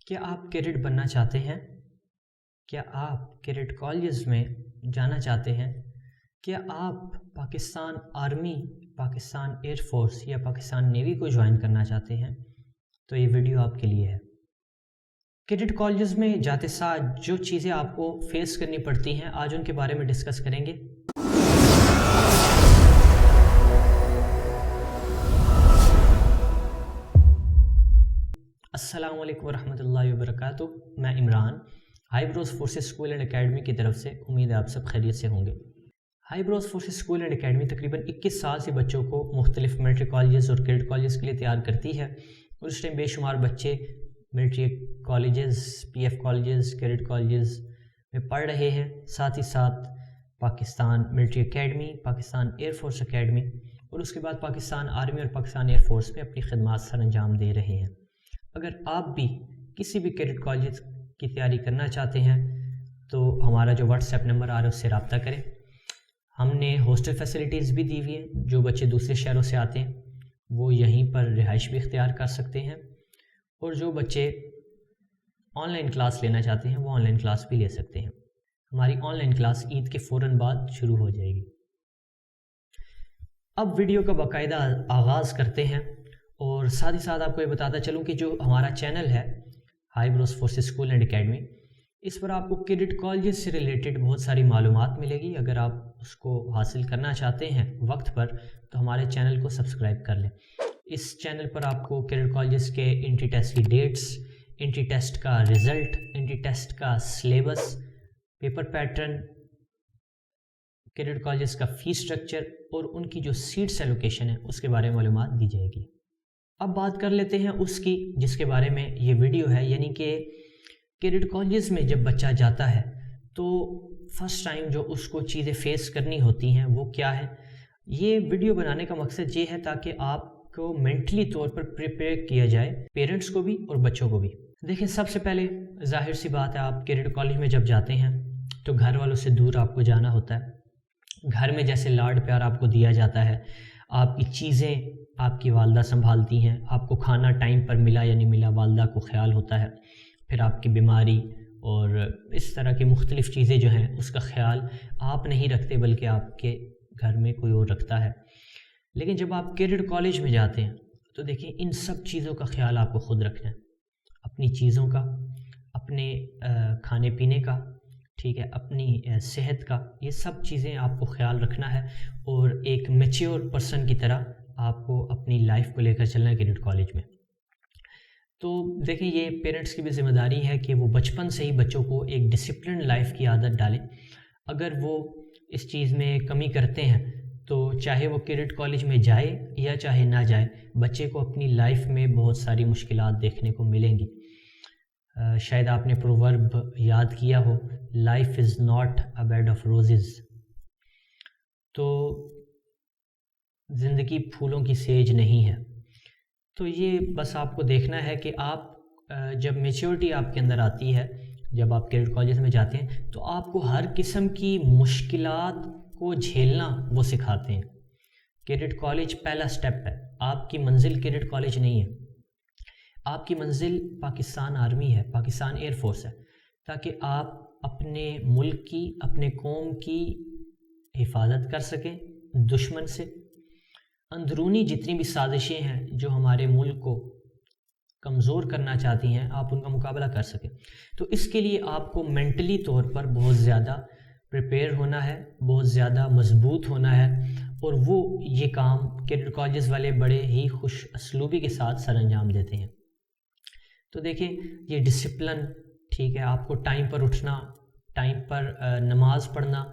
کیا آپ کیڈٹ بننا چاہتے ہیں؟ کیا آپ کیڈٹ کالجز میں جانا چاہتے ہیں؟ کیا آپ Pakistan army, Pakistan air force یا پاکستان نیوی کو جوائن کرنا چاہتے ہیں؟ تو یہ ویڈیو آپ کے لیے ہے۔ کیڈٹ کالجز میں جاتے ساتھ جو چیزیں آپ کو فیس کرنی پڑتی ہیں، آج ان کے بارے میں ڈسکس کریں گے۔ السلام علیکم ورحمۃ اللہ وبرکاتہ، میں عمران، ہائی بروز فورسز اسکول اینڈ اکیڈمی کی طرف سے۔ امید ہے آپ سب خیریت سے ہوں گے۔ ہائی بروز فورسز اسکول اینڈ اکیڈمی تقریباً 21 سال سے بچوں کو مختلف ملٹری کالجز اور کیڈٹ کالجز کے لیے تیار کرتی ہے، اور اس ٹائم بے شمار بچے military colleges, P F colleges, cadet colleges میں پڑھ رہے ہیں، ساتھ ہی ساتھ Pakistan military academy, Pakistan air force academy اور اس کے بعد پاکستان آرمی اور پاکستان ایئر فورس میں اپنی خدمات سر انجام دے رہے ہیں۔ اگر آپ بھی کسی بھی کیڈٹ کالج کی تیاری کرنا چاہتے ہیں تو ہمارا جو واٹس ایپ نمبر آ رہا ہے اس سے رابطہ کریں۔ ہم نے ہاسٹل فیسلٹیز بھی دی ہوئی ہیں، جو بچے دوسرے شہروں سے آتے ہیں وہ یہیں پر رہائش بھی اختیار کر سکتے ہیں، اور جو بچے آن لائن کلاس لینا چاہتے ہیں وہ آن لائن کلاس بھی لے سکتے ہیں۔ ہماری آن لائن کلاس عید کے فوراً بعد شروع ہو جائے گی۔ اب ویڈیو کا باقاعدہ آغاز کرتے ہیں، اور ساتھ ہی ساتھ آپ کو یہ بتاتا چلوں کہ جو ہمارا چینل ہے ہائی بروز فورسز اسکول اینڈ اکیڈمی، اس پر آپ کو کیڈٹ کالجز سے ریلیٹڈ بہت ساری معلومات ملے گی۔ اگر آپ اس کو حاصل کرنا چاہتے ہیں وقت پر تو ہمارے چینل کو سبسکرائب کر لیں۔ اس چینل پر آپ کو کیڈٹ کالجز کے انٹری ٹیسٹ کی ڈیٹس، انٹری ٹیسٹ کا رزلٹ، انٹری ٹیسٹ کا syllabus, paper pattern, cadet colleges کا فی سٹرکچر اور ان کی جو سیٹس ایلوکیشن ہے اس کے بارے میں معلومات دی جائے گی۔ اب بات کر لیتے ہیں اس کی جس کے بارے میں یہ ویڈیو ہے، یعنی کہ کیڈٹ کالجز میں جب بچہ جاتا ہے تو فرسٹ ٹائم جو اس کو چیزیں فیس کرنی ہوتی ہیں وہ کیا ہے۔ یہ ویڈیو بنانے کا مقصد یہ ہے تاکہ آپ کو مینٹلی طور پر پریپیئر کیا جائے، پیرنٹس کو بھی اور بچوں کو بھی۔ دیکھیں، سب سے پہلے ظاہر سی بات ہے، آپ کیڈٹ کالج میں جب جاتے ہیں تو گھر والوں سے دور آپ کو جانا ہوتا ہے۔ گھر میں جیسے لاڈ پیار آپ کو دیا جاتا ہے، آپ کی چیزیں آپ کی والدہ سنبھالتی ہیں، آپ کو کھانا ٹائم پر ملا یا نہیں ملا والدہ کو خیال ہوتا ہے، پھر آپ کی بیماری اور اس طرح کی مختلف چیزیں جو ہیں اس کا خیال آپ نہیں رکھتے بلکہ آپ کے گھر میں کوئی اور رکھتا ہے۔ لیکن جب آپ کیڈٹ کالج میں جاتے ہیں تو دیکھیں، ان سب چیزوں کا خیال آپ کو خود رکھنا ہے، اپنی چیزوں کا، اپنے کھانے پینے کا، ٹھیک ہے، اپنی صحت کا، یہ سب چیزیں آپ کو خیال رکھنا ہے، اور ایک میچیور پرسن کی طرح آپ کو اپنی لائف کو لے کر چلنا ہے کیڈٹ کالج میں۔ تو دیکھیں، یہ پیرنٹس کی بھی ذمہ داری ہے کہ وہ بچپن سے ہی بچوں کو ایک ڈسپلن لائف کی عادت ڈالیں۔ اگر وہ اس چیز میں کمی کرتے ہیں تو چاہے وہ کیڈٹ کالج میں جائے یا چاہے نہ جائے، بچے کو اپنی لائف میں بہت ساری مشکلات دیکھنے کو ملیں گی۔ شاید آپ نے پروورب یاد کیا ہو، life is not a bed of roses, تو زندگی پھولوں کی سیج نہیں ہے۔ تو یہ بس آپ کو دیکھنا ہے کہ آپ جب میچیورٹی آپ کے اندر آتی ہے، جب آپ کیڈٹ کالجز میں جاتے ہیں تو آپ کو ہر قسم کی مشکلات کو جھیلنا وہ سکھاتے ہیں۔ کیڈٹ کالج پہلا سٹیپ ہے، آپ کی منزل کیڈٹ کالج نہیں ہے، آپ کی منزل پاکستان آرمی ہے، پاکستان ایئر فورس ہے، تاکہ آپ اپنے ملک کی، اپنے قوم کی حفاظت کر سکیں دشمن سے۔ اندرونی جتنی بھی سازشیں ہیں جو ہمارے ملک کو کمزور کرنا چاہتی ہیں، آپ ان کا مقابلہ کر سکیں۔ تو اس کے لیے آپ کو مینٹلی طور پر بہت زیادہ پریپیئر ہونا ہے، بہت زیادہ مضبوط ہونا ہے، اور وہ یہ کام کیڈٹ کالجز والے بڑے ہی خوش اسلوبی کے ساتھ سر انجام دیتے ہیں۔ تو دیکھیں، یہ ڈسپلن، ٹھیک ہے، آپ کو ٹائم پر اٹھنا، ٹائم پر نماز پڑھنا،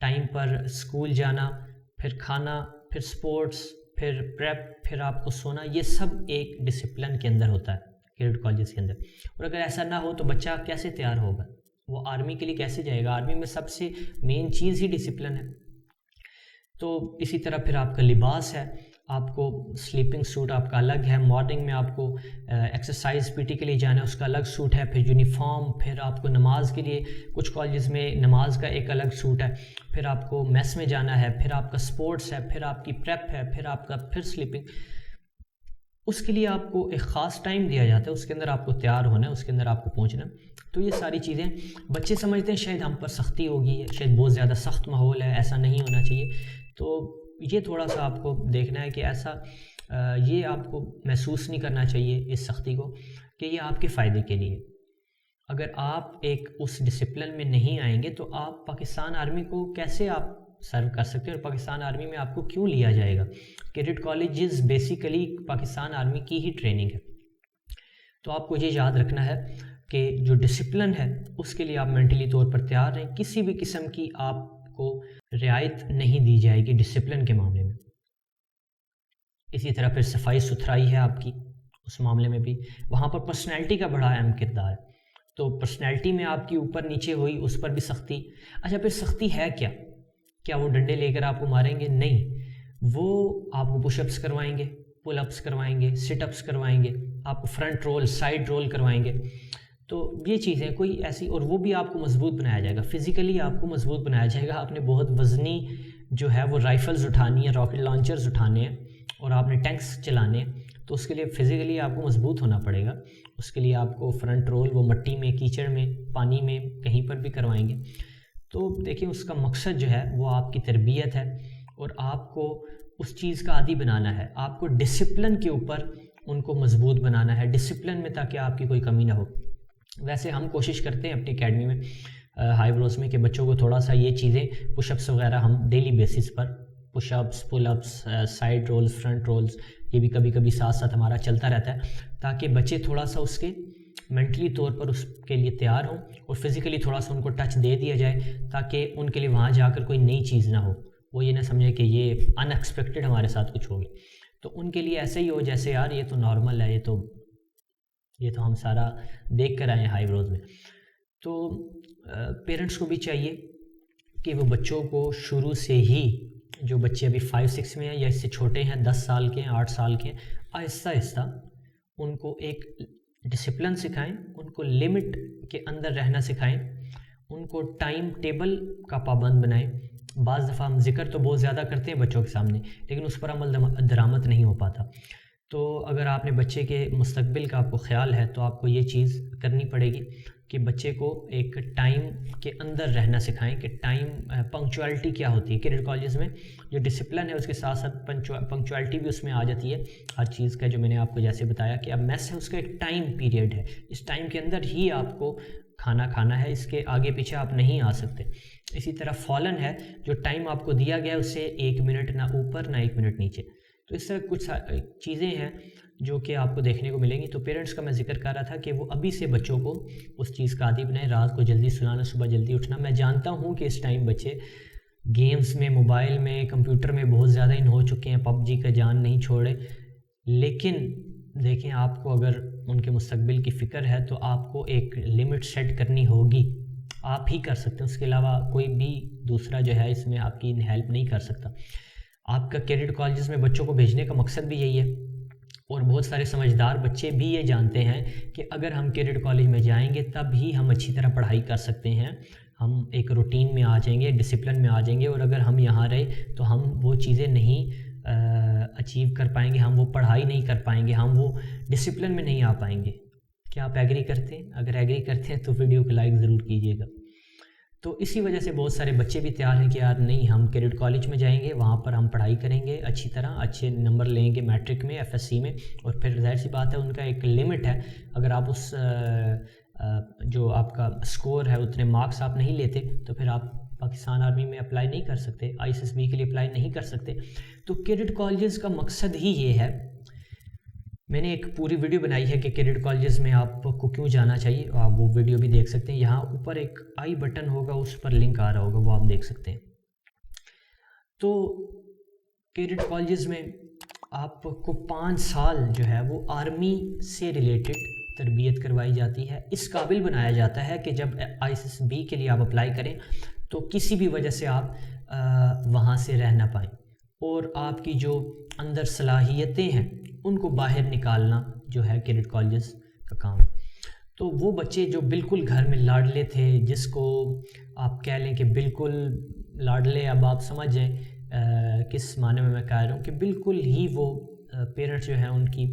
ٹائم پر اسکول جانا، پھر کھانا، پھر سپورٹس، پھر پریپ، پھر آپ کو سونا، یہ سب ایک ڈسپلن کے اندر ہوتا ہے کیڈٹ کالجز کے اندر۔ اور اگر ایسا نہ ہو تو بچہ کیسے تیار ہوگا، وہ آرمی کے لیے کیسے جائے گا؟ آرمی میں سب سے مین چیز ہی ڈسپلن ہے۔ تو اسی طرح پھر آپ کا لباس ہے، آپ کو سلیپنگ سوٹ آپ کا الگ ہے، مارننگ میں آپ کو ایکسرسائز پی ٹی کے لیے جانا ہے، اس کا الگ سوٹ ہے، پھر یونیفارم، پھر آپ کو نماز کے لیے کچھ کالجز میں نماز کا ایک الگ سوٹ ہے، پھر آپ کو میس میں جانا ہے، پھر آپ کا سپورٹس ہے، پھر آپ کی پریپ ہے، پھر آپ کا پھر سلیپنگ، اس کے لیے آپ کو ایک خاص ٹائم دیا جاتا ہے، اس کے اندر آپ کو تیار ہونا ہے، اس کے اندر آپ کو پہنچنا ہے۔ تو یہ ساری چیزیں بچے سمجھتے ہیں شاید ہم پر سختی ہوگی، شاید بہت زیادہ سخت ماحول ہے، ایسا نہیں ہونا چاہیے۔ تو یہ تھوڑا سا آپ کو دیکھنا ہے کہ ایسا یہ آپ کو محسوس نہیں کرنا چاہیے اس سختی کو، کہ یہ آپ کے فائدے کے لیے۔ اگر آپ ایک اس ڈسپلن میں نہیں آئیں گے تو آپ پاکستان آرمی کو کیسے آپ سرو کر سکتے ہیں، اور پاکستان آرمی میں آپ کو کیوں لیا جائے گا؟ Cadet colleges basically Pakistan army کی ہی ٹریننگ ہے۔ تو آپ کو یہ یاد رکھنا ہے کہ جو ڈسپلن ہے اس کے لیے آپ مینٹلی طور پر تیار رہیں، کسی بھی قسم کی آپ کو رعایت نہیں دی جائے گی ڈسپلن کے معاملے میں۔ اسی طرح پھر صفائی ستھرائی ہے آپ کی، اس معاملے میں بھی وہاں پر پرسنالٹی کا بڑا اہم کردار ہے۔ تو پرسنالٹی میں آپ کی اوپر نیچے ہوئی، اس پر بھی سختی۔ اچھا پھر سختی ہے کیا وہ ڈنڈے لے کر آپ کو ماریں گے؟ نہیں، وہ آپ کو پش اپس کروائیں گے، پل اپس کروائیں گے، سٹ اپس کروائیں گے، آپ کو فرنٹ رول، سائڈ رول کروائیں گے۔ تو یہ چیزیں کوئی ایسی، اور وہ بھی آپ کو مضبوط بنایا جائے گا، فزیکلی آپ کو مضبوط بنایا جائے گا۔ آپ نے بہت وزنی جو ہے وہ رائفلز اٹھانی ہے، راکٹ لانچرز اٹھانے ہیں، اور آپ نے ٹینکس چلانے ہیں، تو اس کے لیے فزیکلی آپ کو مضبوط ہونا پڑے گا۔ اس کے لیے آپ کو فرنٹ رول وہ مٹی میں، کیچڑ میں، پانی میں کہیں پر بھی کروائیں گے۔ تو دیکھیں اس کا مقصد جو ہے وہ آپ کی تربیت ہے، اور آپ کو اس چیز کا عادی بنانا ہے، آپ کو ڈسپلن کے اوپر ان کو مضبوط بنانا ہے، ڈسپلن میں، تاکہ آپ کی کوئی کمی نہ ہو۔ ویسے ہم کوشش کرتے ہیں اپنی اکیڈمی میں ہائی بروز میں کہ بچوں کو تھوڑا سا یہ چیزیں پش اپس وغیرہ ہم ڈیلی بیسس پر push ups, pull ups, side rolls, front rolls, یہ بھی کبھی کبھی ساتھ ساتھ ہمارا چلتا رہتا ہے، تاکہ بچے تھوڑا سا اس کے مینٹلی طور پر اس کے لیے تیار ہوں، اور فزیکلی تھوڑا سا ان کو ٹچ دے دیا جائے، تاکہ ان کے لیے وہاں جا کر کوئی نئی چیز نہ ہو، وہ یہ نہ سمجھے کہ یہ ان ایکسپیکٹڈ ہمارے ساتھ کچھ ہوگی۔ تو ان کے لیے ایسے ہی ہو جیسے یار یہ تو نارمل ہے، یہ تو ہم سارا دیکھ کر آئے ہیں ہائی بروز میں۔ تو پیرنٹس کو بھی چاہیے کہ وہ بچوں کو شروع سے ہی، جو بچے ابھی 5-6 میں ہیں یا اس سے چھوٹے ہیں، 10 سال کے ہیں، 8 سال کے ہیں، آہستہ آہستہ ان کو ایک ڈسپلن سکھائیں، ان کو لمٹ کے اندر رہنا سکھائیں، ان کو ٹائم ٹیبل کا پابند بنائیں۔ بعض دفعہ ہم ذکر تو بہت زیادہ کرتے ہیں بچوں کے سامنے، لیکن اس پر عمل درآمد نہیں ہو پاتا۔ تو اگر آپ نے بچے کے مستقبل کا آپ کو خیال ہے تو آپ کو یہ چیز کرنی پڑے گی کہ بچے کو ایک ٹائم کے اندر رہنا سکھائیں، کہ ٹائم پنکچوالٹی کیا ہوتی ہے۔ کیڈٹ کالجز میں جو ڈسپلن ہے اس کے ساتھ ساتھ پنکچوالٹی بھی اس میں آ جاتی ہے، ہر چیز کا، جو میں نے آپ کو جیسے بتایا کہ اب میس ہے، اس کا ایک ٹائم پیریڈ ہے، اس ٹائم کے اندر ہی آپ کو کھانا کھانا ہے، اس کے آگے پیچھے آپ نہیں آ سکتے۔ اسی طرح فالن ہے، جو ٹائم آپ کو دیا گیا ہے اس سے 1 منٹ نہ اوپر نہ 1 منٹ نیچے۔ تو اس طرح کچھ چیزیں ہیں جو کہ آپ کو دیکھنے کو ملیں گی۔ تو پیرنٹس کا میں ذکر کر رہا تھا کہ وہ ابھی سے بچوں کو اس چیز کا عادی بنائیں، رات کو جلدی سلانا، صبح جلدی اٹھنا۔ میں جانتا ہوں کہ اس ٹائم بچے گیمز میں، موبائل میں، کمپیوٹر میں بہت زیادہ ان ہو چکے ہیں، پب جی کا جان نہیں چھوڑے، لیکن دیکھیں آپ کو اگر ان کے مستقبل کی فکر ہے تو آپ کو ایک لمٹ سیٹ کرنی ہوگی، آپ ہی کر سکتے ہیں، اس کے علاوہ کوئی بھی دوسرا جو ہے اس میں آپ کی ہیلپ نہیں کر سکتا۔ آپ کا کیڈٹ کالجز میں بچوں کو بھیجنے کا مقصد بھی یہی ہے، اور بہت سارے سمجھدار بچے بھی یہ جانتے ہیں کہ اگر ہم کیڈٹ کالج میں جائیں گے تب ہی ہم اچھی طرح پڑھائی کر سکتے ہیں، ہم ایک روٹین میں آ جائیں گے، ڈسپلن میں آ جائیں گے، اور اگر ہم یہاں رہے تو ہم وہ چیزیں نہیں اچیو کر پائیں گے، ہم وہ پڑھائی نہیں کر پائیں گے، ہم وہ ڈسپلن میں نہیں آ پائیں گے۔ کیا آپ ایگری کرتے ہیں؟ اگر ایگری کرتے ہیں تو ویڈیو کو لائک ضرور کیجیے گا۔ تو اسی وجہ سے بہت سارے بچے بھی تیار ہیں کہ یار نہیں، ہم کیڈٹ کالج میں جائیں گے، وہاں پر ہم پڑھائی کریں گے اچھی طرح، اچھے نمبر لیں گے میٹرک میں، ایف ایس سی میں، اور پھر ظاہر سی بات ہے ان کا ایک لمٹ ہے، اگر آپ اس جو آپ کا سکور ہے اتنے مارکس آپ نہیں لیتے تو پھر آپ پاکستان آرمی میں اپلائی نہیں کر سکتے، آئی ایس ایس بی کے لیے اپلائی نہیں کر سکتے۔ تو کیڈٹ کالجز کا مقصد ہی یہ ہے۔ میں نے ایک پوری ویڈیو بنائی ہے کہ کیڈٹ کالجز میں آپ کو کیوں جانا چاہیے، آپ وہ ویڈیو بھی دیکھ سکتے ہیں، یہاں اوپر ایک آئی بٹن ہوگا، اس پر لنک آ رہا ہوگا، وہ آپ دیکھ سکتے ہیں۔ تو کیڈٹ کالجز میں آپ کو 5 سال جو ہے وہ آرمی سے ریلیٹڈ تربیت کروائی جاتی ہے، اس قابل بنایا جاتا ہے کہ جب آئی ایس ایس بی کے لیے آپ اپلائی کریں تو کسی بھی وجہ سے آپ وہاں سے رہ نہ پائیں، اور آپ کی جو اندر صلاحیتیں ہیں ان کو باہر نکالنا جو ہے کیڈٹ کالجز کا کام۔ تو وہ بچے جو بالکل گھر میں لاڈلے تھے، جس کو آپ کہہ لیں کہ بالکل لاڈلے، اب آپ سمجھ جائیں کس معنی میں کہہ رہا ہوں، کہ بالکل ہی وہ پیرنٹس جو ہیں ان کی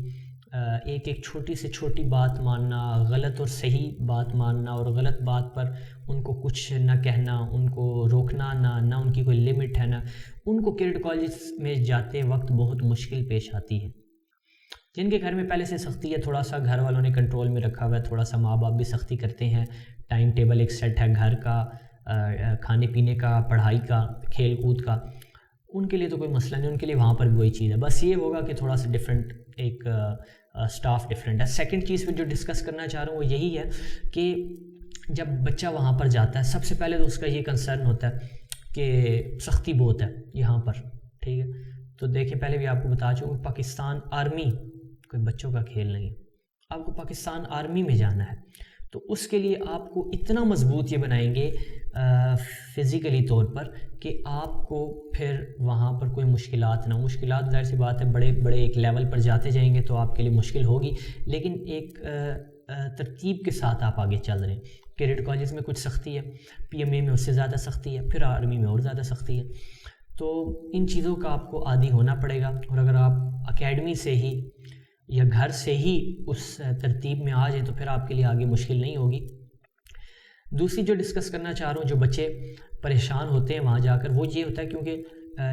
ایک ایک چھوٹی سے چھوٹی بات ماننا، غلط اور صحیح بات ماننا، اور غلط بات پر ان کو کچھ نہ کہنا، ان کو روکنا نہ ان کی کوئی لمٹ ہے، نہ ان کو کیڈٹ کالج میں جاتے وقت بہت مشکل پیش آتی ہے۔ جن کے گھر میں پہلے سے سختی ہے، تھوڑا سا گھر والوں نے کنٹرول میں رکھا ہوا ہے، تھوڑا سا ماں باپ بھی سختی کرتے ہیں، ٹائم ٹیبل ایک سیٹ ہے گھر کا، کھانے پینے کا، پڑھائی کا، کھیل کود کا، ان کے لیے تو کوئی مسئلہ نہیں، ان کے لیے وہاں پر بھی وہی چیز ہے، بس یہ ہوگا کہ تھوڑا سا ڈفرینٹ ایک سٹاف ڈفرینٹ ہے۔ سیکنڈ چیز پہ جو ڈسکس کرنا چاہ رہا ہوں وہ یہی ہے کہ جب بچہ وہاں پر جاتا ہے، سب سے پہلے تو اس کا یہ کنسرن ہوتا ہے کہ سختی بہت ہے یہاں پر، ٹھیک ہے؟ تو دیکھیں، پہلے بھی آپ کو بتا چکا، پاکستان آرمی کوئی بچوں کا کھیل نہیں ہے، آپ کو پاکستان آرمی میں جانا ہے، تو اس کے لیے آپ کو اتنا مضبوط یہ بنائیں گے فزیکلی طور پر کہ آپ کو پھر وہاں پر کوئی مشکلات نہ ہو۔ مشکلات ظاہر سی بات ہے، بڑے بڑے ایک لیول پر جاتے جائیں گے تو آپ کے لیے مشکل ہوگی، لیکن ایک ترتیب کے ساتھ آپ آگے چل رہے ہیں۔ کیڈٹ کالج میں کچھ سختی ہے، پی ایم اے میں اس سے زیادہ سختی ہے، پھر آرمی میں اور زیادہ سختی ہے، تو ان چیزوں کا آپ کو عادی ہونا پڑے گا، اور اگر آپ اکیڈمی سے ہی یا گھر سے ہی اس ترتیب میں آ جائیں تو پھر آپ کے لیے آگے مشکل نہیں ہوگی۔ دوسری جو ڈسکس کرنا چاہ رہا ہوں، جو بچے پریشان ہوتے ہیں وہاں جا کر، وہ یہ ہوتا ہے کیونکہ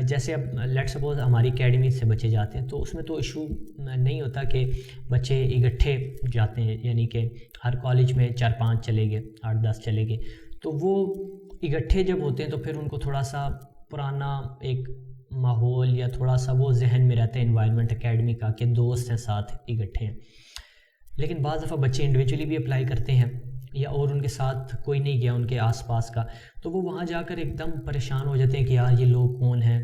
جیسے اب لیٹ سپوز ہماری اکیڈمی سے بچے جاتے ہیں تو اس میں تو ایشو نہیں ہوتا کہ بچے اکٹھے جاتے ہیں، یعنی کہ ہر کالج میں 4-5 چلے گئے، 8-10 چلے گئے، تو وہ اکٹھے جب ہوتے ہیں تو پھر ان کو تھوڑا سا پرانا ایک ماحول یا تھوڑا سا وہ ذہن میں رہتا ہے انوائرمنٹ اکیڈمی کا کہ دوست ہیں ساتھ اکٹھے ہیں۔ لیکن بعض دفعہ بچے انڈیویجولی بھی اپلائی کرتے ہیں، یا اور ان کے ساتھ کوئی نہیں گیا ان کے آس پاس کا، تو وہ وہاں جا کر ایک دم پریشان ہو جاتے ہیں کہ یار یہ لوگ کون ہیں،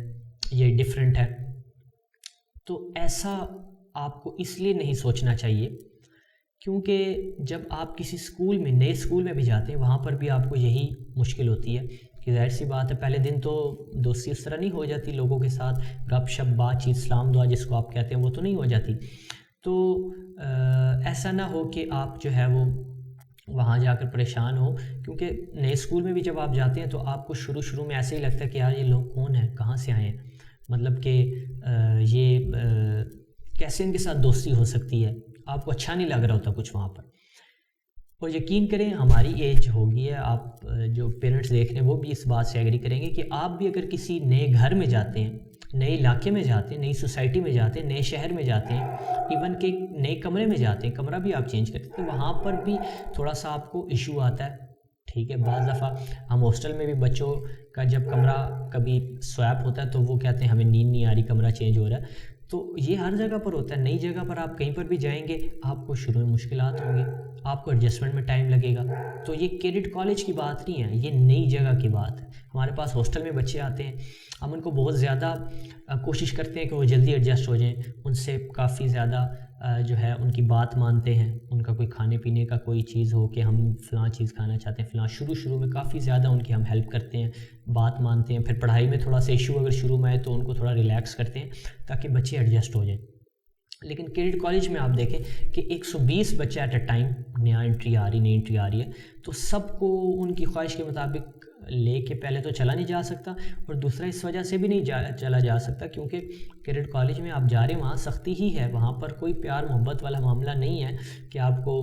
یہ ڈیفرنٹ ہے۔ تو ایسا آپ کو اس لیے نہیں سوچنا چاہیے کیونکہ جب آپ کسی اسکول میں، نئے اسکول میں بھی جاتے ہیں، وہاں پر بھی آپ کو یہی مشکل ہوتی ہے کہ ظاہر سی بات ہے پہلے دن تو دوستی اس طرح نہیں ہو جاتی، لوگوں کے ساتھ گپ شپ بات چیت سلام دعا جس کو آپ کہتے ہیں وہ تو نہیں ہو جاتی۔ تو ایسا نہ ہو کہ آپ جو ہے وہ وہاں جا کر پریشان ہو، کیونکہ نئے اسکول میں بھی جب آپ جاتے ہیں تو آپ کو شروع میں ایسے ہی لگتا ہے کہ یار یہ لوگ کون ہیں، کہاں سے آئے ہیں، مطلب کہ یہ کیسے ان کے ساتھ دوستی ہو سکتی ہے، آپ کو اچھا نہیں لگ رہا ہوتا کچھ وہاں پر۔ اور یقین کریں ہماری ایج ہوگی ہے، آپ جو پیرنٹس دیکھ رہے ہیں وہ بھی اس بات سے ایگری کریں گے کہ آپ بھی اگر کسی نئے گھر میں جاتے ہیں، نئے علاقے میں جاتے ہیں، نئی سوسائٹی میں جاتے ہیں، نئے شہر میں جاتے ہیں، ایون کہ نئے کمرے میں جاتے ہیں، کمرہ بھی آپ چینج کرتے ہیں، تو وہاں پر بھی تھوڑا سا آپ کو ایشو آتا ہے، ٹھیک ہے؟ بعض دفعہ ہم ہاسٹل میں بھی بچوں کا جب کمرہ کبھی سویپ ہوتا ہے تو وہ کہتے ہیں ہمیں نیند نہیں آ رہی، کمرہ چینج ہو رہا ہے، تو یہ ہر جگہ پر ہوتا ہے۔ نئی جگہ پر آپ کہیں پر بھی جائیں گے، آپ کو شروع میں مشکلات ہوں گی، آپ کو ایڈجسٹمنٹ میں ٹائم لگے گا، تو یہ کیڈٹ کالج کی بات نہیں ہے، یہ نئی جگہ کی بات ہے۔ ہمارے پاس ہاسٹل میں بچے آتے ہیں، ہم ان کو بہت زیادہ کوشش کرتے ہیں کہ وہ جلدی ایڈجسٹ ہو جائیں، ان سے کافی زیادہ جو ہے ان کی بات مانتے ہیں، ان کا کوئی کھانے پینے کا کوئی چیز ہو کہ ہم فلاں چیز کھانا چاہتے ہیں فلاں، شروع میں کافی زیادہ ان کی ہم ہیلپ کرتے ہیں، بات مانتے ہیں، پھر پڑھائی میں تھوڑا سا ایشو اگر شروع میں آئے تو ان کو تھوڑا ریلیکس کرتے ہیں تاکہ بچے ایڈجسٹ ہو جائیں۔ لیکن کیڈٹ کالج میں آپ دیکھیں کہ 120 بچے ایٹ اے ٹائم، نئی انٹری آ رہی ہے، تو سب کو ان کی خواہش کے مطابق لے کے پہلے تو چلا نہیں جا سکتا، اور دوسرا اس وجہ سے بھی نہیں چلا جا سکتا کیونکہ کیڈٹ کالج میں آپ جا رہے ہیں وہاں سختی ہی ہے، وہاں پر کوئی پیار محبت والا معاملہ نہیں ہے کہ آپ کو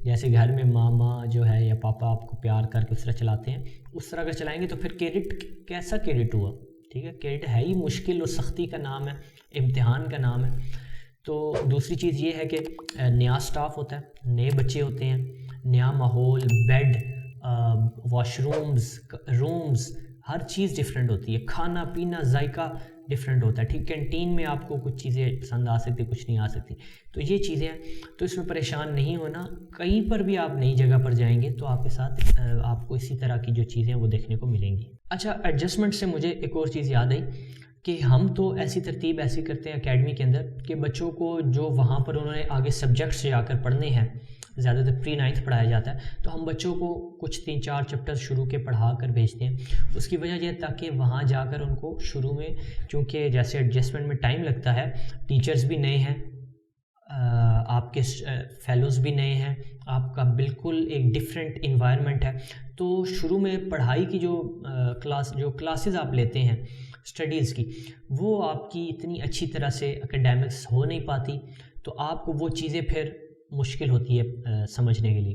جیسے گھر میں ماما جو ہے یا پاپا آپ کو پیار کر کے اس طرح چلاتے ہیں، اس طرح اگر چلائیں گے تو پھر کیڈٹ کیسا کیڈٹ ہوا، ٹھیک ہے؟ کیڈٹ ہے ہی مشکل اور سختی کا نام ہے، امتحان کا نام ہے۔ تو دوسری چیز یہ ہے کہ نیا سٹاف ہوتا ہے، نئے بچے ہوتے ہیں، نیا ماحول، بیڈ، واش رومز، ہر چیز ڈیفرنٹ ہوتی ہے، کھانا پینا ذائقہ ڈیفرنٹ ہوتا ہے، ٹھیک؟ کینٹین میں آپ کو کچھ چیزیں پسند آ سکتی، کچھ نہیں آ سکتی، تو یہ چیزیں ہیں، تو اس میں پریشان نہیں ہونا۔ کہیں پر بھی آپ نئی جگہ پر جائیں گے تو آپ کے ساتھ آپ کو اسی طرح کی جو چیزیں وہ دیکھنے کو ملیں گی۔ اچھا، ایڈجسٹمنٹ سے مجھے ایک اور چیز یاد آئی کہ ہم تو ایسی ترتیب ایسی کرتے ہیں اکیڈمی کے اندر کہ بچوں کو جو وہاں پر انہوں نے آگے سبجیکٹس جا کر پڑھنے ہیں، زیادہ تر پری 9th پڑھایا جاتا ہے، تو ہم بچوں کو کچھ 3-4 چیپٹر شروع کے پڑھا کر بھیجتے ہیں۔ اس کی وجہ یہ تاکہ وہاں جا کر ان کو شروع میں، چونکہ جیسے ایڈجسٹمنٹ میں ٹائم لگتا ہے، ٹیچرز بھی نئے ہیں، آپ کے فیلوز بھی نئے ہیں، آپ کا بالکل ایک ڈیفرنٹ انوائرمنٹ ہے، تو شروع میں پڑھائی کی جو کلاسز آپ لیتے ہیں اسٹڈیز کی، وہ آپ کی اتنی اچھی طرح سے اکیڈیمکس ہو نہیں پاتی، تو آپ کو وہ چیزیں پھر مشکل ہوتی ہے سمجھنے کے لیے۔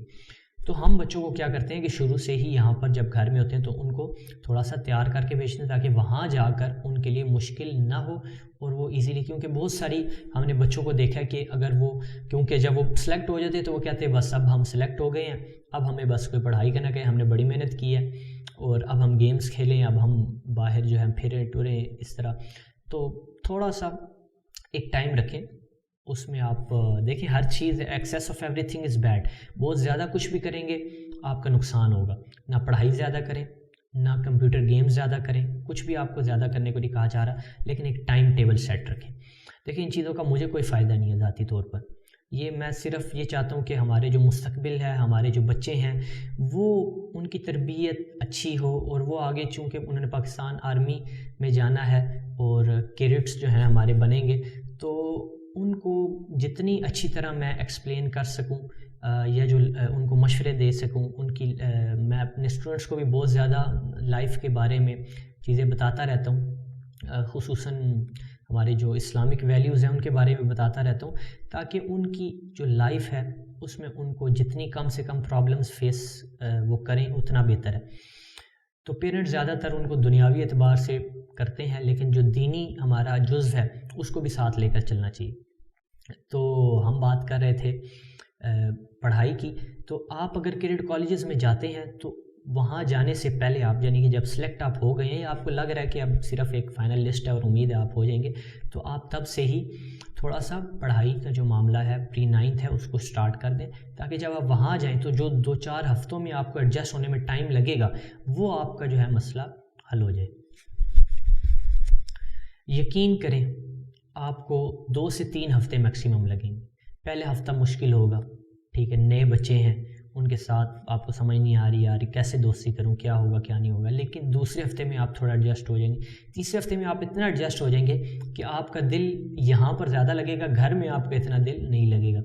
تو ہم بچوں کو کیا کرتے ہیں کہ شروع سے ہی یہاں پر جب گھر میں ہوتے ہیں تو ان کو تھوڑا سا تیار کر کے بھیجتے ہیں تاکہ وہاں جا کر ان کے لیے مشکل نہ ہو اور وہ ایزیلی، کیونکہ بہت ساری ہم نے بچوں کو دیکھا کہ اگر وہ، کیونکہ جب وہ سلیکٹ ہو جاتے ہیں تو وہ کہتے ہیں بس اب ہم سلیکٹ ہو گئے ہیں، اب ہمیں بس کوئی پڑھائی کرنا کہ ہم نے بڑی محنت کی ہے اور اب ہم گیمز کھیلیں، اب ہم باہر جو ہے پھریں ٹوریں اس طرح۔ تو تھوڑا سا ایک ٹائم رکھیں، اس میں آپ دیکھیں ہر چیز، access of every thing is bad, بہت زیادہ کچھ بھی کریں گے آپ کا نقصان ہوگا، نہ پڑھائی زیادہ کریں نہ کمپیوٹر گیمز زیادہ کریں، کچھ بھی آپ کو زیادہ کرنے کو نہیں کہا جا رہا، لیکن ایک ٹائم ٹیبل سیٹ رکھیں۔ دیکھیں ان چیزوں کا مجھے کوئی فائدہ نہیں ہے ذاتی طور پر، یہ میں صرف یہ چاہتا ہوں کہ ہمارے جو مستقبل ہے، ہمارے جو بچے ہیں، وہ ان کی تربیت اچھی ہو اور وہ آگے، چونکہ انہوں نے پاکستان آرمی میں جانا ہے اور کیڈٹس جو ہیں ہمارے بنیں گے، تو ان کو جتنی اچھی طرح میں ایکسپلین کر سکوں یا جو ان کو مشورے دے سکوں، ان کی میں اپنے اسٹوڈنٹس کو بھی بہت زیادہ لائف کے بارے میں چیزیں بتاتا رہتا ہوں، خصوصاً ہمارے جو اسلامک ویلیوز ہیں ان کے بارے میں بتاتا رہتا ہوں، تاکہ ان کی جو لائف ہے اس میں ان کو جتنی کم سے کم پرابلمز فیس وہ کریں اتنا بہتر ہے۔ تو پیرنٹس زیادہ تر ان کو دنیاوی اعتبار سے کرتے ہیں، لیکن جو دینی ہمارا جزو ہے اس کو بھی ساتھ لے کر چلنا چاہیے۔ تو ہم بات کر رہے تھے پڑھائی کی، تو آپ اگر کیڈٹ کالجز میں جاتے ہیں تو وہاں جانے سے پہلے آپ، یعنی کہ جب سلیکٹ آپ ہو گئے ہیں یا آپ کو لگ رہا ہے کہ اب صرف ایک فائنل لسٹ ہے اور امید ہے آپ ہو جائیں گے، تو آپ تب سے ہی تھوڑا سا پڑھائی کا جو معاملہ ہے پری 9th ہے اس کو سٹارٹ کر دیں، تاکہ جب آپ وہاں جائیں تو جو 2-4 ہفتوں میں آپ کو ایڈجسٹ ہونے میں ٹائم لگے گا وہ آپ کا جو ہے مسئلہ حل ہو جائے۔ یقین کریں آپ کو 2 سے 3 ہفتے میکسیمم لگیں گے۔ پہلے ہفتہ مشکل ہوگا، ٹھیک ہے، نئے بچے ہیں، ان کے ساتھ آپ کو سمجھ نہیں آ رہی یار کیسے دوستی کروں، کیا ہوگا کیا نہیں ہوگا، لیکن دوسرے ہفتے میں آپ تھوڑا ایڈجسٹ ہو جائیں گے، تیسرے ہفتے میں آپ اتنا ایڈجسٹ ہو جائیں گے کہ آپ کا دل یہاں پر زیادہ لگے گا، گھر میں آپ کا اتنا دل نہیں لگے گا۔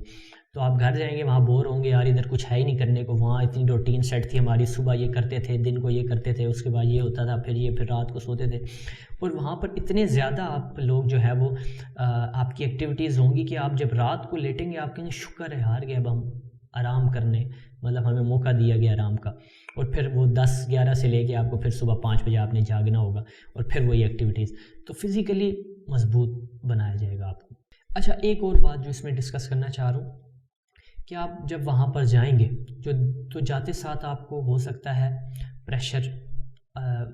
تو آپ گھر جائیں گے وہاں بور ہوں گے، یار ادھر کچھ ہے ہی نہیں کرنے کو، وہاں اتنی روٹین سیٹ تھی ہماری، صبح یہ کرتے تھے، دن کو یہ کرتے تھے، اس کے بعد یہ ہوتا تھا، پھر رات کو سوتے تھے، اور وہاں پر اتنے زیادہ آپ لوگ جو ہے وہ آپ کی ایکٹیویٹیز ہوں گی کہ آپ جب رات کو لیٹیں گے آپ کہیں شکر ہے ہار گیا، اب ہم آرام کرنے، مطلب ہمیں موقع دیا گیا آرام کا، اور پھر وہ 10-11 سے لے کے آپ کو پھر صبح 5 بجے آپ نے جاگنا ہوگا، اور پھر وہی ایکٹیویٹیز، تو فزیکلی مضبوط بنایا جائے گا آپ کو۔ اچھا، ایک اور بات جو اس میں ڈسکس کرنا چاہ رہا ہوں کہ آپ جب وہاں پر جائیں گے تو جاتے ساتھ آپ کو ہو سکتا ہے پریشر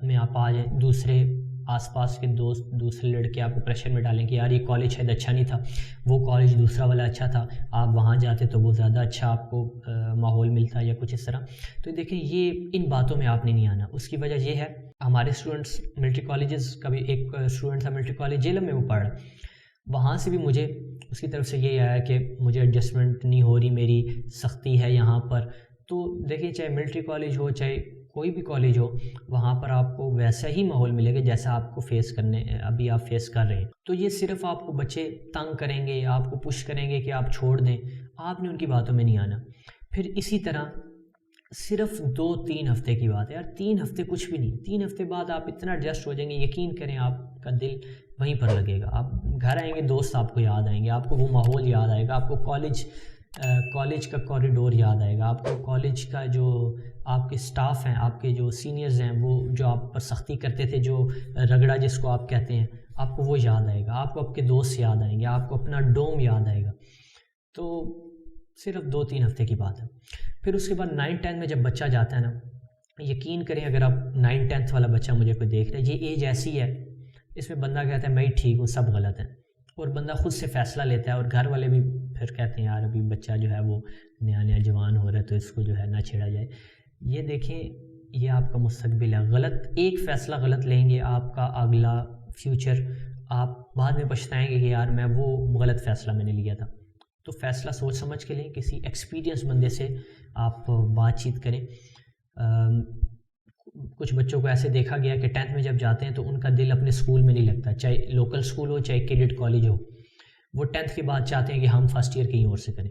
میں آپ آ جائیں، دوسرے آس پاس کے دوست، دوسرے لڑکے آپ کو پریشر میں ڈالیں کہ یار یہ کالج شاید اچھا نہیں تھا، وہ کالج دوسرا والا اچھا تھا، آپ وہاں جاتے تو وہ زیادہ اچھا آپ کو ماحول ملتا یا کچھ اس طرح۔ تو دیکھیں یہ ان باتوں میں آپ نے نہیں آنا، اس کی وجہ یہ ہے ہمارے اسٹوڈنٹس ملٹری کالجز کا بھی، ایک اسٹوڈنٹ تھا ملٹری کالج جیلم میں وہ پڑھ رہا، وہاں سے بھی مجھے اس کی طرف سے یہ آیا کہ مجھے ایڈجسٹمنٹ نہیں ہو رہی، میری سختی ہے یہاں پر۔ تو دیکھیں چاہے ملٹری کالج ہو چاہے کوئی بھی کالج ہو، وہاں پر آپ کو ویسا ہی ماحول ملے گا جیسا آپ کو ابھی آپ فیس کر رہے ہیں۔ تو یہ صرف آپ کو بچے تنگ کریں گے، آپ کو پش کریں گے کہ آپ چھوڑ دیں، آپ نے ان کی باتوں میں نہیں آنا۔ پھر اسی طرح صرف 2-3 ہفتے کی بات ہے یار، 3 ہفتے کچھ بھی نہیں، 3 ہفتے بعد آپ اتنا ایڈجسٹ ہو جائیں گے، یقین کریں آپ کا دل وہیں پر لگے گا، آپ گھر آئیں گے دوست آپ کو یاد آئیں گے، آپ کو وہ ماحول یاد آئے گا، آپ کو کالج کا کوریڈور یاد آئے گا، آپ کو کالج کا جو آپ کے سٹاف ہیں، آپ کے جو سینئرز ہیں، وہ جو آپ پر سختی کرتے تھے، جو رگڑا جس کو آپ کہتے ہیں، آپ کو وہ یاد آئے گا، آپ کو آپ کے دوست یاد آئیں گے، آپ کو اپنا ڈوم یاد آئے گا۔ تو صرف 2-3 ہفتے کی بات ہے۔ پھر اس کے بعد 9-10 میں جب بچہ جاتا ہے نا، یقین کریں اگر آپ 9-10 والا بچہ مجھے کوئی دیکھ رہا ہے، یہ ایج ایسی ہے اس میں بندہ کہتا ہے میں ہی ٹھیک ہوں، سب غلط ہیں، اور بندہ خود سے فیصلہ لیتا ہے، اور گھر والے بھی پھر کہتے ہیں یار ابھی بچہ جو ہے وہ نیا جوان ہو رہا ہے تو اس کو جو ہے نہ چھیڑا جائے۔ یہ دیکھیں یہ آپ کا مستقبل ہے، ایک فیصلہ غلط لیں گے، آپ کا اگلا فیوچر آپ بعد میں پچھتائیں گے کہ یار میں وہ غلط فیصلہ میں نے لیا تھا۔ تو فیصلہ سوچ سمجھ کے لیں، کسی ایکسپیرینس بندے سے آپ بات چیت کریں۔ کچھ بچوں کو ایسے دیکھا گیا کہ 10th میں جب جاتے ہیں تو ان کا دل اپنے اسکول میں نہیں لگتا، چاہے لوکل اسکول ہو چاہے کیڈٹ کالج ہو، وہ 10th کے بعد چاہتے ہیں کہ ہم فرسٹ ایئر کہیں اور سے کریں۔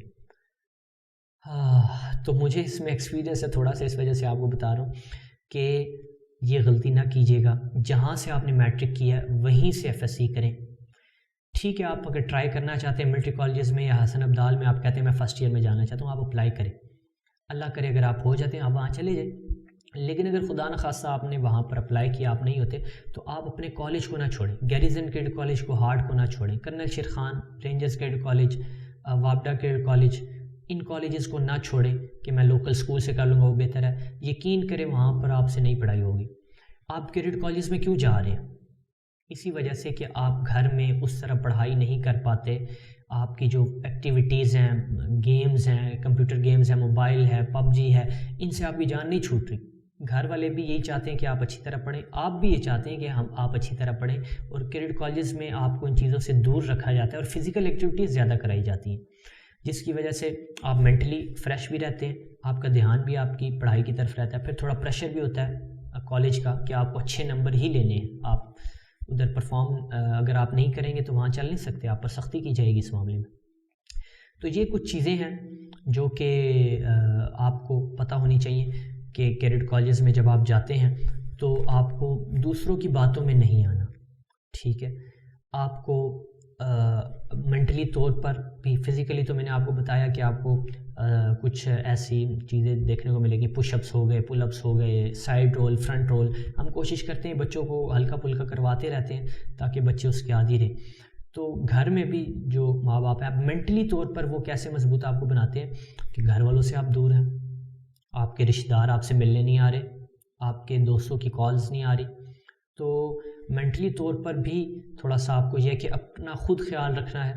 تو مجھے اس میں ایکسپیرینس ہے تھوڑا سا، اس وجہ سے آپ کو بتا رہا ہوں کہ یہ غلطی نہ کیجیے گا، جہاں سے آپ نے میٹرک کیا ہے وہیں سے ایف ایس سی کریں، ٹھیک ہے، آپ اگر ٹرائی کرنا چاہتے ہیں ملٹری کالجز میں یا حسن ابدال میں، آپ کہتے ہیں میں فرسٹ ایئر میں جانا چاہتا ہوں، آپ اپلائی کریں، اللہ کرے اگر آپ ہو جاتے ہیں آپ وہاں چلے جائیں۔ لیکن اگر خدا نخواستہ آپ نے وہاں پر اپلائی کیا، آپ نہیں ہوتے، تو آپ اپنے کالج کو نہ چھوڑیں، گیریزن کیڈ کالج کو، ہارٹ کو نہ چھوڑیں، colonel Sher Khan, rangers cadet college, وابڈا کیڈ کالج، ان کالجز کو نہ چھوڑیں کہ میں لوکل اسکول سے کر لوں گا وہ بہتر ہے۔ یقین کریں وہاں پر آپ سے نہیں پڑھائی ہوگی۔ آپ کیڈٹ کالجز میں کیوں جا رہے ہیں؟ اسی وجہ سے کہ آپ گھر میں اس طرح پڑھائی نہیں کر پاتے، آپ کی جو ایکٹیویٹیز ہیں، گیمز ہیں، کمپیوٹر گیمز ہیں، موبائل ہے، پب جی ہے، ان سے آپ کی جان نہیں چھوٹ رہی۔ گھر والے بھی یہی چاہتے ہیں کہ آپ اچھی طرح پڑھیں، آپ بھی یہ چاہتے ہیں کہ آپ اچھی طرح پڑھیں، اور کیڈٹ کالجز میں آپ کو ان چیزوں سے دور رکھا جاتا ہے اور فزیکل ایکٹیویٹیز زیادہ کرائی جاتی ہیں، جس کی وجہ سے آپ مینٹلی فریش بھی رہتے ہیں، آپ کا دھیان بھی آپ کی پڑھائی کی طرف رہتا ہے۔ پھر تھوڑا پریشر بھی ہوتا ہے کالج کا کہ آپ کو اچھے نمبر ہی لینے ہیں، آپ ادھر پرفارم اگر آپ نہیں کریں گے تو وہاں چل نہیں سکتے، آپ پر سختی کی جائے گی اس معاملے میں۔ تو یہ کچھ چیزیں ہیں جو کہ آپ کو پتہ ہونی چاہیے کہ کیڈٹ کالجز میں جب آپ جاتے ہیں تو آپ کو دوسروں کی باتوں میں نہیں آنا، ٹھیک ہے؟ آپ کو مینٹلی طور پر بھی، فزیکلی تو میں نے آپ کو بتایا کہ آپ کو کچھ ایسی چیزیں دیکھنے کو ملے گی، پش اپس ہو گئے، پل اپس ہو گئے، سائڈ رول، فرنٹ رول۔ ہم کوشش کرتے ہیں بچوں کو ہلکا پھلکا کرواتے رہتے ہیں تاکہ بچے اس کے عادی رہیں۔ تو گھر میں بھی جو ماں باپ ہیں، آپ مینٹلی طور پر وہ کیسے مضبوط آپ کو بناتے ہیں کہ گھر والوں سے آپ دور ہیں، آپ کے رشتہ دار آپ سے ملنے نہیں آ رہے، آپ کے دوستوں کی کالز نہیں آ رہی، تو مینٹلی طور پر بھی تھوڑا سا آپ کو یہ کہ اپنا خود خیال رکھنا ہے،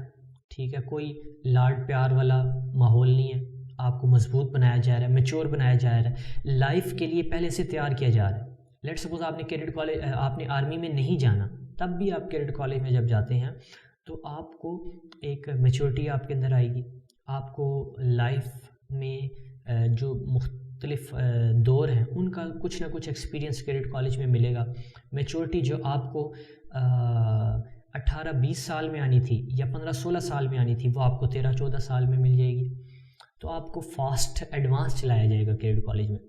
ٹھیک ہے؟ کوئی لاڈ پیار والا ماحول نہیں ہے، آپ کو مضبوط بنایا جا رہا ہے، میچور بنایا جا رہا ہے، لائف کے لیے پہلے سے تیار کیا جا رہا ہے۔ لیٹ سپوز آپ نے کیڈٹ کالج، آپ نے آرمی میں نہیں جانا، تب بھی آپ کیڈٹ کالج میں جب جاتے ہیں تو آپ کو ایک میچورٹی آپ کے اندر آئے گی، آپ کو لائف میں جو مختلف دور ہیں ان کا کچھ نہ کچھ ایکسپیرینس کیڈٹ کالج میں ملے گا۔ میچورٹی جو آپ کو 18-20 سال میں آنی تھی یا 15-16 سال میں آنی تھی، وہ آپ کو 13-14 سال میں مل جائے گی، تو آپ کو فاسٹ ایڈوانس چلایا جائے گا کیڈٹ کالج میں۔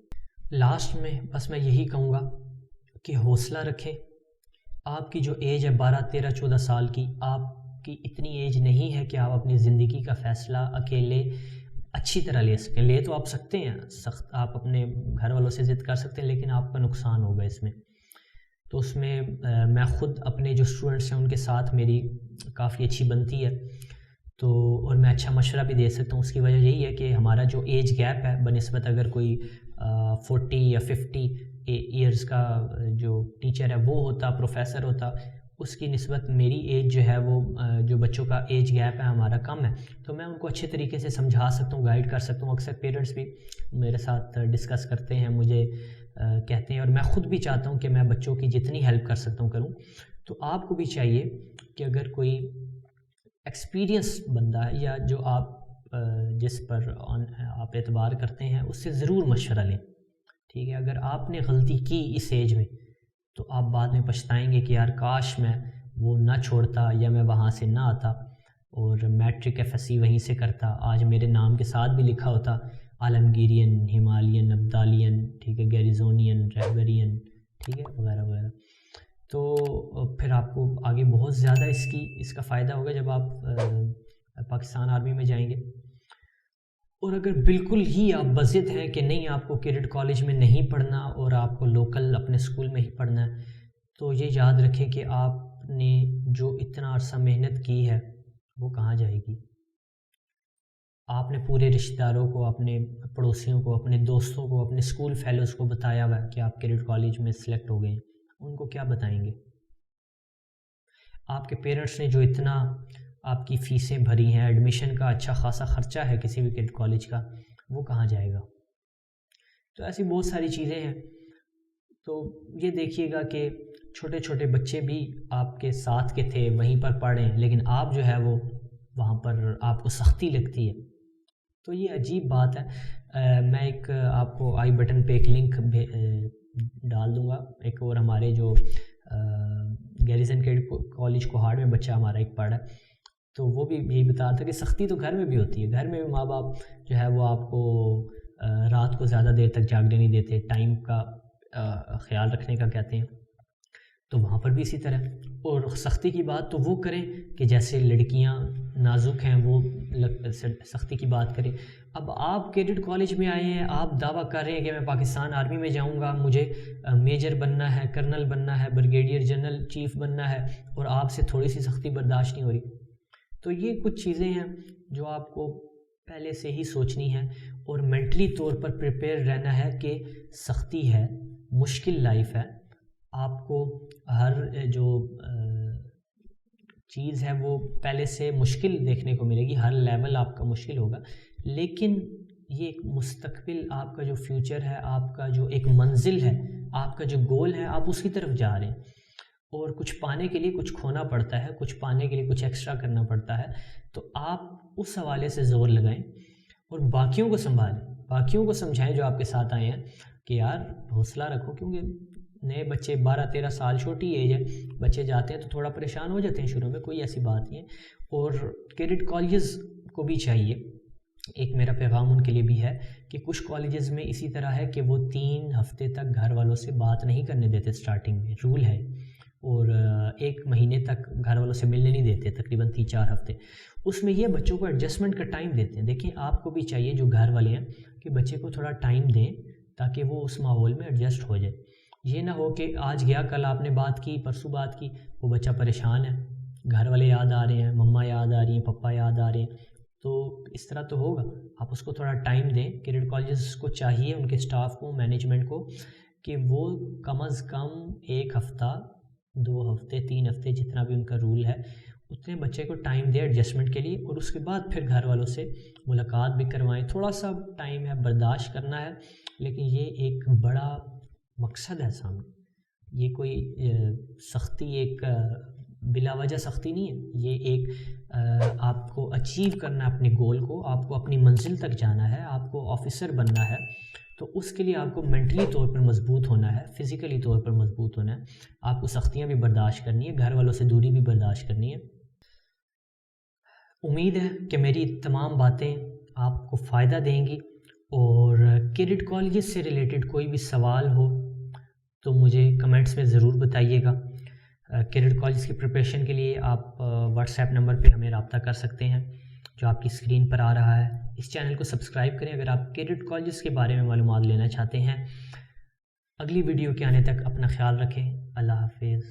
لاسٹ میں بس میں یہی کہوں گا کہ حوصلہ رکھیں، آپ کی جو ایج ہے 12-13-14 سال کی، آپ کی اتنی ایج نہیں ہے کہ آپ اپنی زندگی کا فیصلہ اکیلے اچھی طرح لے سکیں۔ لے تو آپ سکتے ہیں، سخت آپ اپنے گھر والوں سے ضد کر سکتے ہیں، لیکن آپ کا نقصان ہوگا اس میں۔ تو اس میں میں خود اپنے جو اسٹوڈنٹس ہیں ان کے ساتھ میری کافی اچھی بنتی ہے، تو اور میں اچھا مشورہ بھی دے سکتا ہوں۔ اس کی وجہ یہی ہے کہ ہمارا جو ایج گیپ ہے بنسبت اگر کوئی 40 یا 50 ایئرز کا جو ٹیچر ہے وہ ہوتا، پروفیسر ہوتا، اس کی نسبت میری ایج جو ہے وہ جو بچوں کا ایج گیپ ہے ہمارا کم ہے، تو میں ان کو اچھے طریقے سے سمجھا سکتا ہوں، گائیڈ کر سکتا ہوں۔ اکثر پیرنٹس بھی میرے ساتھ ڈسکس کرتے ہیں، مجھے کہتے ہیں، اور میں خود بھی چاہتا ہوں کہ میں بچوں کی جتنی ہیلپ کر سکتا ہوں کروں۔ تو آپ کو بھی چاہیے کہ اگر کوئی ایکسپیرینس بندہ ہے یا جو آپ جس پر آپ اعتبار کرتے ہیں، اس سے ضرور مشورہ لیں، ٹھیک ہے؟ اگر آپ نے غلطی کی اس ایج میں تو آپ بعد میں پچھتائیں گے کہ یار کاش میں وہ نہ چھوڑتا یا میں وہاں سے نہ آتا اور میٹرک ایف ایس سی وہیں سے کرتا، آج میرے نام کے ساتھ بھی لکھا ہوتا عالمگیرین، ہمالین، ابدالین، ٹھیک ہے، گیریزونین، رہبرین، ٹھیک ہے، وغیرہ وغیرہ۔ تو پھر آپ کو آگے بہت زیادہ اس کا فائدہ ہوگا جب آپ پاکستان آرمی میں جائیں گے۔ اور اگر بالکل ہی آپ بضد ہیں کہ نہیں آپ کو کیڈٹ کالج میں نہیں پڑھنا اور آپ کو لوکل اپنے اسکول میں ہی پڑھنا ہے، تو یہ یاد رکھیں کہ آپ نے جو اتنا عرصہ محنت کی ہے وہ کہاں جائے گی۔ آپ نے پورے رشتہ داروں کو، اپنے پڑوسیوں کو، اپنے دوستوں کو، اپنے اسکول فیلوز کو بتایا ہوا ہے کہ آپ کیڈٹ کالج میں سلیکٹ ہو گئے ہیں، ان کو کیا بتائیں گے؟ آپ کے پیرنٹس نے جو اتنا آپ کی فیسیں بھری ہیں، ایڈمیشن کا اچھا خاصا خرچہ ہے کسی بھی کیڈٹ کالج کا، وہ کہاں جائے گا؟ تو ایسی بہت ساری چیزیں ہیں۔ تو یہ دیکھیے گا کہ چھوٹے چھوٹے بچے بھی آپ کے ساتھ کے تھے، وہیں پر پڑھیں، لیکن آپ جو ہے وہ وہاں پر آپ کو سختی لگتی ہے، تو یہ عجیب بات ہے۔ میں ایک آپ کو آئی بٹن پہ ایک لنک ڈال دوں گا، ایک اور ہمارے جو گیریزن کیڈٹ کالج کوہاڑ میں بچہ ہمارا ایک پڑھا ہے، تو وہ بھی یہی بتا رہا تھا کہ سختی تو گھر میں بھی ہوتی ہے، گھر میں بھی ماں باپ جو ہے وہ آپ کو رات کو زیادہ دیر تک جاگنے نہیں دیتے، ٹائم کا خیال رکھنے کا کہتے ہیں، تو وہاں پر بھی اسی طرح. اور سختی کی بات تو وہ کریں کہ جیسے لڑکیاں نازک ہیں وہ سختی کی بات کریں. اب آپ کیڈٹ کالج میں آئے ہیں, آپ دعویٰ کر رہے ہیں کہ میں پاکستان آرمی میں جاؤں گا, مجھے میجر بننا ہے, کرنل بننا ہے, بریگیڈیئر جنرل چیف بننا ہے, اور آپ سے تھوڑی سی سختی برداشت نہیں ہو رہی. تو یہ کچھ چیزیں ہیں جو آپ کو پہلے سے ہی سوچنی ہے, اور مینٹلی طور پر پریپیئر رہنا ہے کہ سختی ہے, مشکل لائف ہے. آپ کو ہر جو چیز ہے وہ پہلے سے مشکل دیکھنے کو ملے گی, ہر لیول آپ کا مشکل ہوگا, لیکن یہ ایک مستقبل آپ کا جو فیوچر ہے, آپ کا جو ایک منزل ہے, آپ کا جو گول ہے, آپ اس کی طرف جا رہے ہیں. اور کچھ پانے کے لیے کچھ کھونا پڑتا ہے, کچھ پانے کے لیے کچھ ایکسٹرا کرنا پڑتا ہے. تو آپ اس حوالے سے زور لگائیں اور باقیوں کو سنبھالیں, باقیوں کو سمجھائیں جو آپ کے ساتھ آئے ہیں کہ یار حوصلہ رکھو, کیونکہ نئے بچے 12-13 سال چھوٹی ایج ہے, بچے جاتے ہیں تو تھوڑا پریشان ہو جاتے ہیں شروع میں, کوئی ایسی بات نہیں ہے. اور کیڈٹ کالجز کو بھی چاہیے, ایک میرا پیغام ان کے لیے بھی ہے کہ کچھ کالجز میں اسی طرح ہے کہ وہ 3 ہفتے تک گھر والوں سے بات نہیں کرنے دیتے, سٹارٹنگ میں رول ہے, اور 1 مہینے تک گھر والوں سے ملنے نہیں دیتے, تقریباً 3-4 ہفتے. اس میں یہ بچوں کو ایڈجسٹمنٹ کا ٹائم دیتے ہیں. دیکھیں آپ کو بھی چاہیے جو گھر والے ہیں کہ بچے کو تھوڑا ٹائم دیں تاکہ وہ اس ماحول میں ایڈجسٹ ہو جائے. یہ نہ ہو کہ آج گیا, کل آپ نے بات کی, پرسوں بات کی, وہ بچہ پریشان ہے, گھر والے یاد آ رہے ہیں, مما یاد آ رہی ہیں, پپا یاد آ رہے ہیں, تو اس طرح تو ہوگا. آپ اس کو تھوڑا ٹائم دیں. کیڈٹ کالجز کو چاہیے, ان کے اسٹاف کو, مینجمنٹ کو, کہ وہ کم از کم 1 ہفتہ 2 ہفتے 3 ہفتے جتنا بھی ان کا رول ہے اتنے بچے کو ٹائم دے ایڈجسٹمنٹ کے لیے, اور اس کے بعد پھر گھر والوں سے ملاقات بھی کروائیں. تھوڑا سا ٹائم ہے, برداشت کرنا ہے, لیکن یہ ایک بڑا مقصد ہے سامنے. یہ کوئی سختی ایک بلا وجہ سختی نہیں ہے, یہ ایک آپ کو اچیو کرنا ہے اپنے گول کو, آپ کو اپنی منزل تک جانا ہے, آپ کو آفیسر بننا ہے. تو اس کے لیے آپ کو مینٹلی طور پر مضبوط ہونا ہے, فزیکلی طور پر مضبوط ہونا ہے, آپ کو سختیاں بھی برداشت کرنی ہے, گھر والوں سے دوری بھی برداشت کرنی ہے. امید ہے کہ میری تمام باتیں آپ کو فائدہ دیں گی, اور کیڈٹ کالجز سے ریلیٹڈ کوئی بھی سوال ہو تو مجھے کمنٹس میں ضرور بتائیے گا. کیڈٹ کالجز کی پریپریشن کے لیے آپ واٹس ایپ نمبر پہ ہمیں رابطہ کر سکتے ہیں جو آپ کی اسکرین پر آ رہا ہے. اس چینل کو سبسکرائب کریں اگر آپ کیڈٹ کالجز کے بارے میں معلومات لینا چاہتے ہیں. اگلی ویڈیو کے آنے تک اپنا خیال رکھیں. اللہ حافظ.